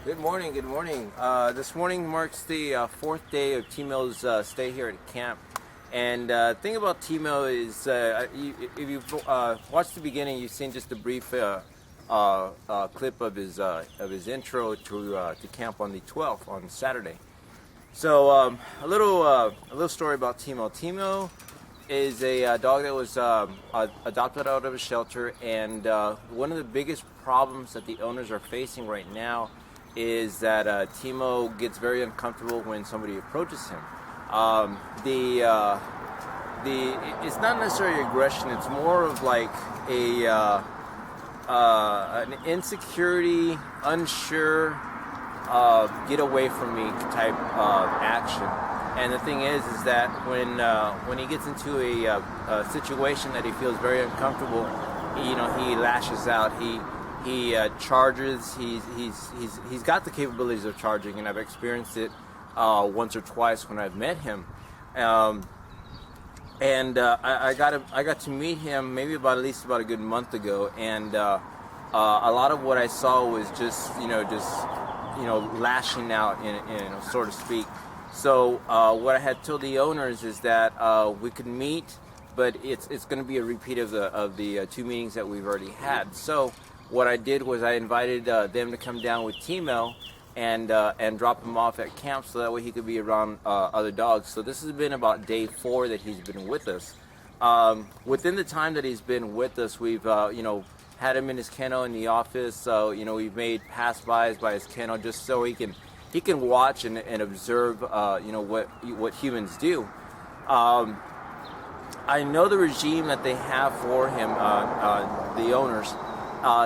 Good morning, good morning. This morning marks the fourth day of Timo's stay here at camp. And the thing about Timo is, if you've watched the beginning, you've seen just a brief clip of his intro to camp on the 12th, on Saturday. So a little story about Timo. Timo is a dog that was adopted out of a shelter, and one of the biggest problems that the owners are facing right now is that Timo gets very uncomfortable when somebody approaches him. It's not necessarily aggression. It's more of like an insecurity, unsure, get away from me type of action. And the thing is that when he gets into a situation that he feels very uncomfortable, he lashes out. He charges. He's got the capabilities of charging, and I've experienced it once or twice when I've met him. I got to meet him maybe at least about a good month ago, and a lot of what I saw was just lashing out, so to speak. So what I had told the owners is that we could meet, but it's going to be a repeat of the two meetings that we've already had. So what I did was I invited them to come down with Timo and drop him off at camp, so that way he could be around other dogs. So this has been about day 4 that he's been with us. Within the time that he's been with us, we've had him in his kennel in the office. So we've made pass-bys by his kennel just so he can watch and observe what humans do. I know the regime that they have for him, the owners.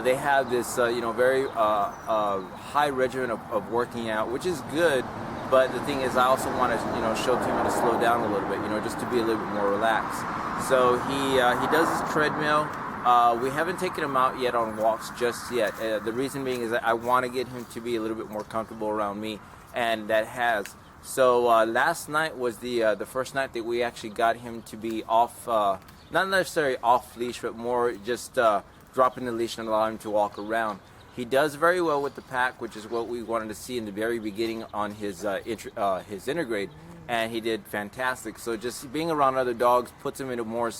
They have this, very high regimen of working out, which is good. But the thing is, I also want to, show Timo to slow down a little bit, just to be a little bit more relaxed. So he does his treadmill. We haven't taken him out yet on walks just yet. The reason being is that I want to get him to be a little bit more comfortable around me, and that has. So last night was the first night that we actually got him to be off, not necessarily off leash, but more just dropping the leash and allowing him to walk around. He does very well with the pack, which is what we wanted to see in the very beginning on his intergrade, and he did fantastic. So just being around other dogs puts him in a more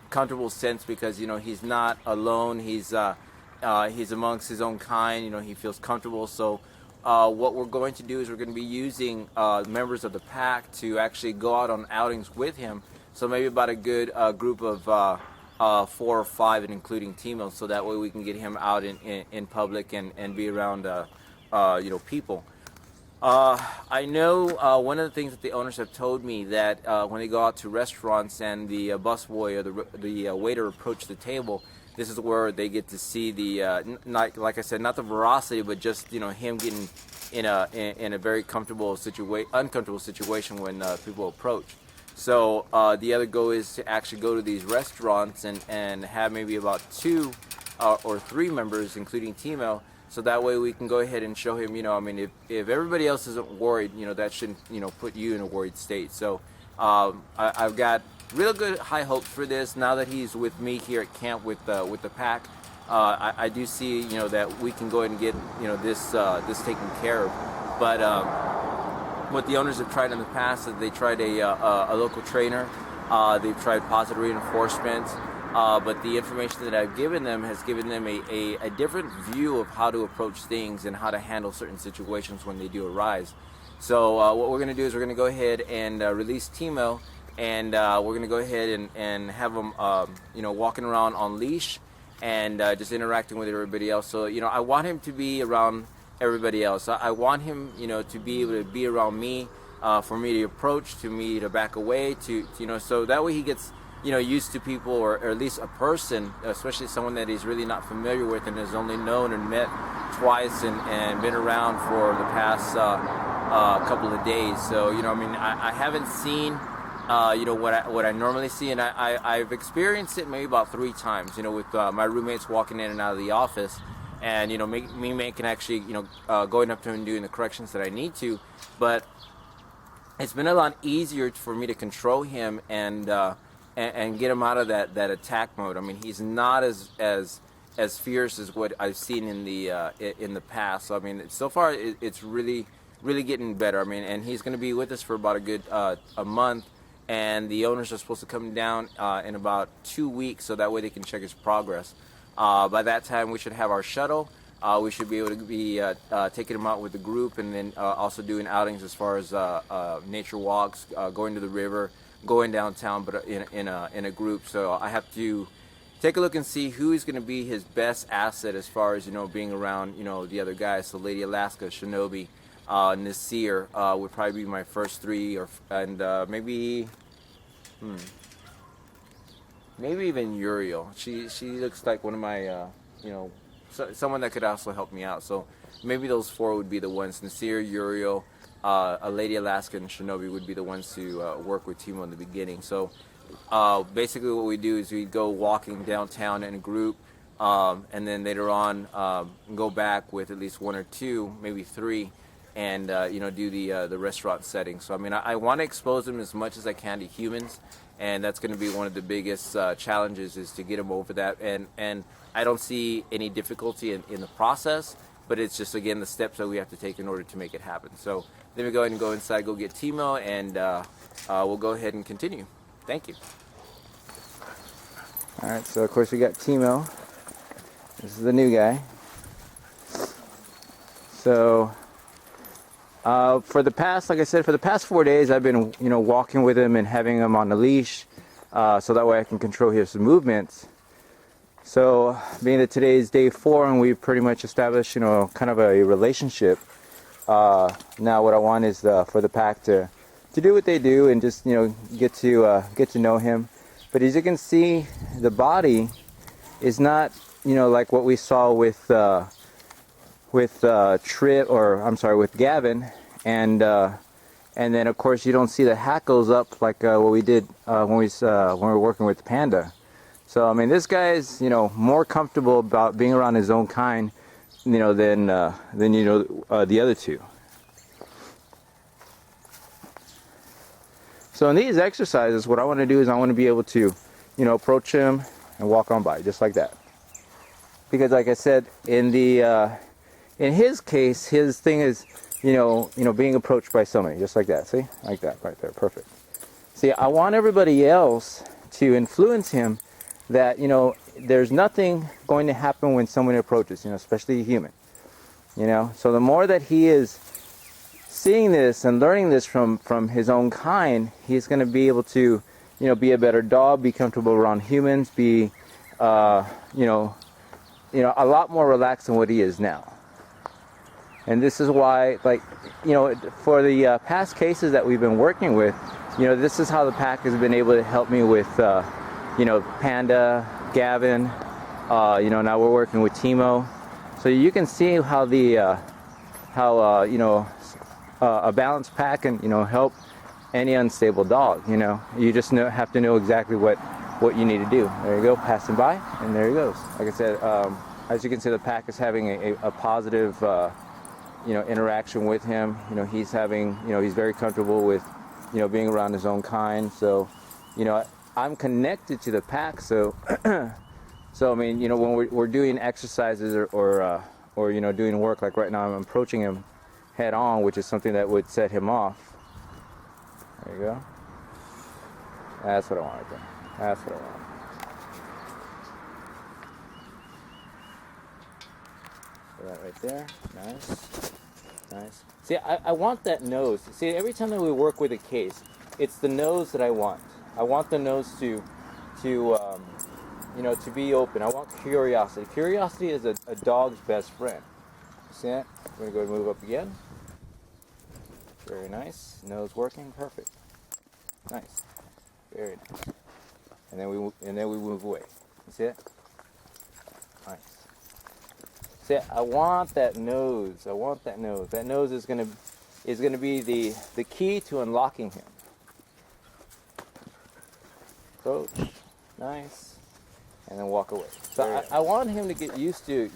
comfortable sense, because he's not alone. He's amongst his own kind. He feels comfortable. So what we're going to do is we're going to be using members of the pack to actually go out on outings with him. So maybe about a good group of 4 or 5, and including Timo, so that way we can get him out in public and be around people. I know one of the things that the owners have told me, that when they go out to restaurants and the busboy or the waiter approach the table, this is where they get to see the like I said, not the veracity, but just him getting in a very uncomfortable situation when people approach. So the other goal is to actually go to these restaurants and have maybe about 2 or 3 members, including Timo. So that way we can go ahead and show him, if everybody else isn't worried, that shouldn't, put you in a worried state. So I've got real good high hopes for this. Now that he's with me here at camp with the pack, I do see, that we can go ahead and get, this taken care of. But what the owners have tried in the past is they tried a local trainer. They've tried positive reinforcement. But the information that I've given them has given them a different view of how to approach things and how to handle certain situations when they do arise. So what we're going to do is we're going to go ahead and release Timo, and we're going to go ahead and have him walking around on leash and just interacting with everybody else. So I want him to be around everybody else. I want him to be able to be around me, for me to approach, to me to back away, so that way he gets used to people, or at least a person, especially someone that he's really not familiar with and has only known and met twice and been around for the past couple of days. So I haven't seen what I normally see, and I've experienced it maybe about 3 times, with my roommates walking in and out of the office, and me making actually going up to him and doing the corrections that I need to. But it's been a lot easier for me to control him and get him out of that attack mode. I mean, he's not as as fierce as what I've seen in the past. So I mean, so far it's really getting better. I mean, and he's going to be with us for about a good a month, and the owners are supposed to come down in about 2 weeks, so that way they can check his progress. By that time, we should have our shuttle. We should be able to be taking him out with the group, and then also doing outings as far as nature walks, going to the river, going downtown, but in a group. So I have to take a look and see who is going to be his best asset as far as being around the other guys. So Lady Alaska, Shinobi, Nasir would probably be my first three, and maybe even Uriel. She looks like one of my someone that could also help me out. So maybe those four would be the ones. Nasir, Uriel, a Lady Alaska, and Shinobi would be the ones to work with Timo in the beginning. So basically what we do is we go walking downtown in a group, and then later on go back with at least one or two, maybe three, and do the restaurant setting. So I mean, I want to expose them as much as I can to humans, and that's going to be one of the biggest challenges, is to get them over that. And I don't see any difficulty in the process, but it's just, again, the steps that we have to take in order to make it happen. So then we go ahead and go inside, go get Timo, and we'll go ahead and continue. Thank you. All right, so of course we got Timo. This is the new guy. So for the past, like I said, for the past 4 days, I've been, walking with him and having him on the leash, so that way I can control his movements. So being that today is day 4 and we've pretty much established, kind of a relationship, now what I want is for the pack to do what they do and just, get to know him. But as you can see, the body is not, like what we saw with Trip, or I'm sorry, with Gavin, and then of course you don't see the hackles up like what we did when we were working with Panda. So I mean, this guy is more comfortable about being around his own kind, than the other two. So in these exercises, what I want to do is I want to be able to, approach him and walk on by just like that. Because like I said, in his case, his thing is, being approached by somebody just like that. See, like that right there, perfect. See, I want everybody else to influence him that, there's nothing going to happen when someone approaches, especially a human, So the more that he is seeing this and learning this from his own kind, he's going to be able to, be a better dog, be comfortable around humans, be, a lot more relaxed than what he is now. And this is why, like, for the past cases that we've been working with, this is how the pack has been able to help me with, Panda, Gavin, now we're working with Timo. So you can see how a balanced pack can, help any unstable dog. You just have to know exactly what you need to do. There you go, passing by, and there he goes. Like I said, as you can see, the pack is having a positive, interaction with him. He's having, he's very comfortable with, being around his own kind. So, I'm connected to the pack. So, so I mean, when we're doing exercises or doing work, like right now, I'm approaching him head on, which is something that would set him off. There you go. That's what I want right there. That's what I want. That right there. Nice. Nice. See, I want that nose. See, every time that we work with a case, it's the nose that I want. I want the nose to be open. I want curiosity. Curiosity is a dog's best friend. See that? We're going to go and move up again. Very nice. Nose working. Perfect. Nice. Very nice. And then we move away. You see it? Nice. See, I want that nose. I want that nose. That nose is gonna be the key to unlocking him. Approach. Nice. And then walk away. So I want him to get used to,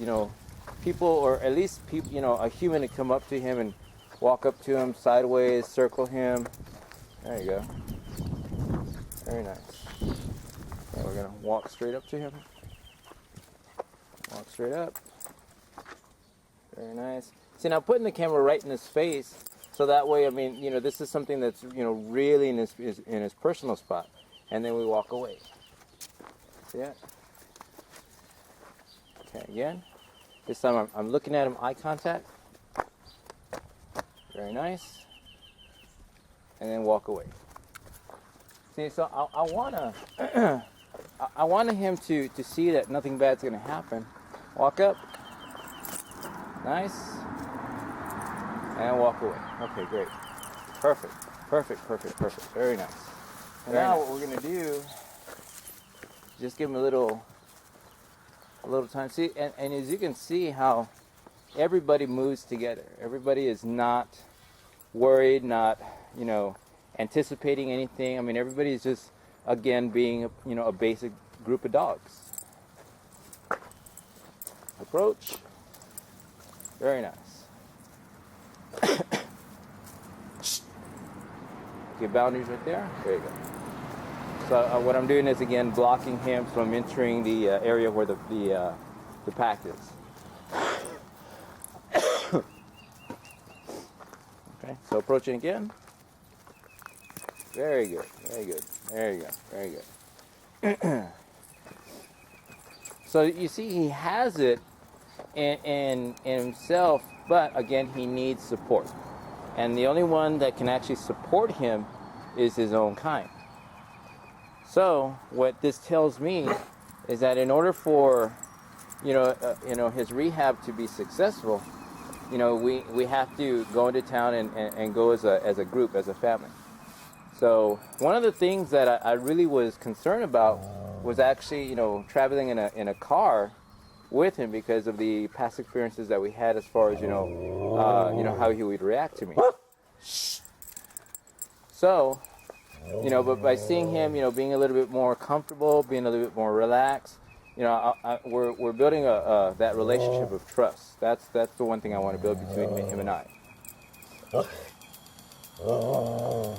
people, or at least people, a human to come up to him and walk up to him sideways, circle him. There you go. Very nice. And we're gonna walk straight up to him. Walk straight up. Very nice. See, now putting the camera right in his face, so that way, I mean, you know, this is something that's, you know, really in his personal spot. And then we walk away. See that? Okay, again. This time I'm looking at him, eye contact. Very nice. And then walk away. See, so I wanna I wanted him to see that nothing bad's gonna happen. Walk up. Nice. And walk away. Okay, great. Perfect. Perfect, perfect, perfect. Very nice. And now what we're gonna do, just give him a little time. See, and as you can see how everybody moves together. Everybody is not worried, not, you know, anticipating anything. I mean, everybody is just, again, being, you know, a basic group of dogs. Approach. Very nice. Okay, boundaries right there. There you go. So what I'm doing is, again, blocking him from entering the area where the pack is. Okay, so approaching again. Very good, very good. There you go, very good. So you see, he has it in himself, but again, he needs support. And the only one that can actually support him is his own kind. So what this tells me is that in order for, you know, his rehab to be successful, you know, we have to go into town and go as a group, as a family. So one of the things that I really was concerned about was actually, you know, traveling in a car with him because of the past experiences that we had as far as, you know how he would react to me. So, you know, but by seeing him, you know, being a little bit more comfortable, being a little bit more relaxed, you know, we're building that relationship of trust. That's the one thing I want to build between him and I. Oh.